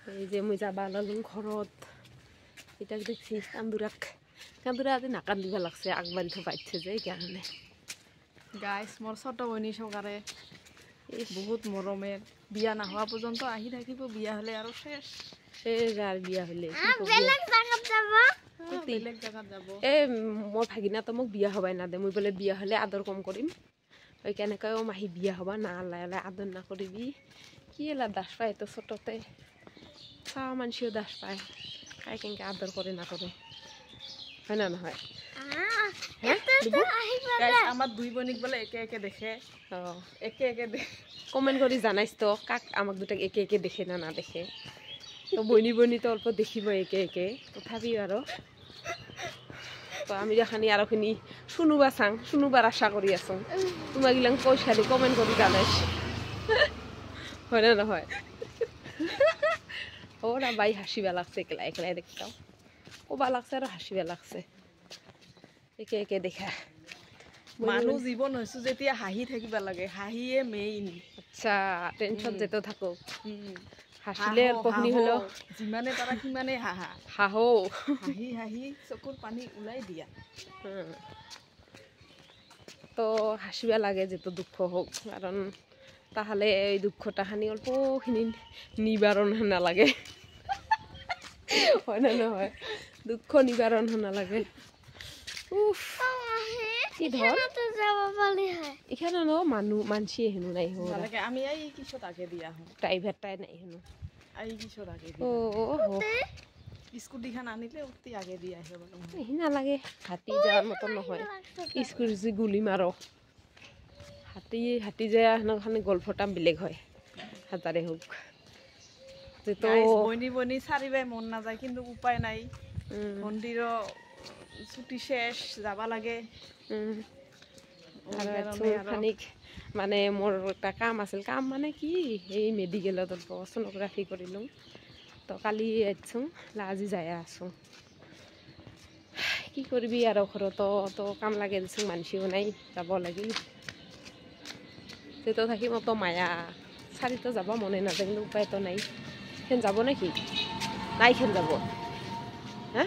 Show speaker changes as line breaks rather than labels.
এই যে মই যাবা লালুং ঘৰত এটাক দেখছি কান্দুৰা আজি নাকান্দিব লাগছে আগবাঢ়ি থবাইছে যে এইকাৰণে
গাইছ মোৰ ছোট বনি চকাৰে বহুত মৰমেৰ বিয়া নোহোৱা পৰ্যন্ত আহি থাকিব বিয়া হলে আৰু শেষ
যাৰ বিয়া হলে
বেলেগ জাগাত যাব
মোৰ ভাগিনাতো মোক বিয়া হবাই নাদে মই বোলে বিয়া হলে আদৰ কম কৰিম ওই কেনেকৈ মাহী বিয়া হবা না লাই লাই আদৰ নকৰিবি কি এলা দাস পায় তো ছোটতে চাওঁ মানসিও দাস পায় খাই কেনেকৈ আদৰ কৰে নকৰে হয় না নহয়
আমাৰ দুই বনিক বোলে একে একে দেখে একে একে
কমেণ্ট কৰি জানাইছ তো কাক আমাক দুটাক একে একে দেখে না নেদেখে তো বনি তো অল্প দেখিব একে একে তথাপিও আৰু তো আমি দেখানি আৰুখিনি শুনোবাৰ আশা কৰি আছোঁ তোমাকগিলাক পইচা দি কমেণ্ট কৰি জানাইছ হয় না নহয় না বাই হাসিবা লাগছে একলাই দেখতাম ক'বা লাগছে আৰু হাসিবা লাগছে একে একে দেখা
মানুহ জীৱন হৈছো যেতিয়া হাঁহি থাকিব লাগে হাঁহিয়ে মেইন
আচ্ছা টেনশ্যন যেতে থাকো হাসিলে অল্পখিনি হলেও
যিমানে পাৰা সিমানে
হাঁহো
হাঁহি হাঁহি চকুৰ পানী ওলাই দিয়া
তো হাসিবা লাগে যেত দুঃখ হোক কারণ তাহলে এই দুঃখটা খানি অল্পখিনি নিবারণ নালাগে হয় না নহয় দুঃখ নিবারণ নালাগে উফ কি ধর এখানে ন মানসি হেনু নাই
আমি এই কিছত আগে দিয়া হো
প্রাইভেটটাই নাই হেনু
এই কিছত আগে স্কুটিখান আনিলে অতি আগে দিয়া আহিব
নালাগে হাতী যাওয়ার মতো নহয় স্কুটি যে গুলি মারো হাতী যায় সেনেখানে গল্পটা বেলেগ হয় হাজারে হোক
বনি চারিবাই মন নাযায় কিন্তু উপায় নাই মন্দিৰৰ ছুটি শেষ যাবা লাগে
মানে মোৰ এটা কাম আছিল কাম মানে কি এই মেডিকেলত ছ'ন'গ্ৰাফি কৰিলোঁ তো কালি আহিছোঁ আজি যাই আছোঁ কি কৰিবি আৰু ঘৰতো তো কাম লাগে দিছোঁ মানসিও নাই যাব লাগি তো থাকি মতো মায়া চাৰিটো যাব মনে নাযায় কিন্তু উপায়তো নাই খেন যাব নেকি নাই খেন যাব হা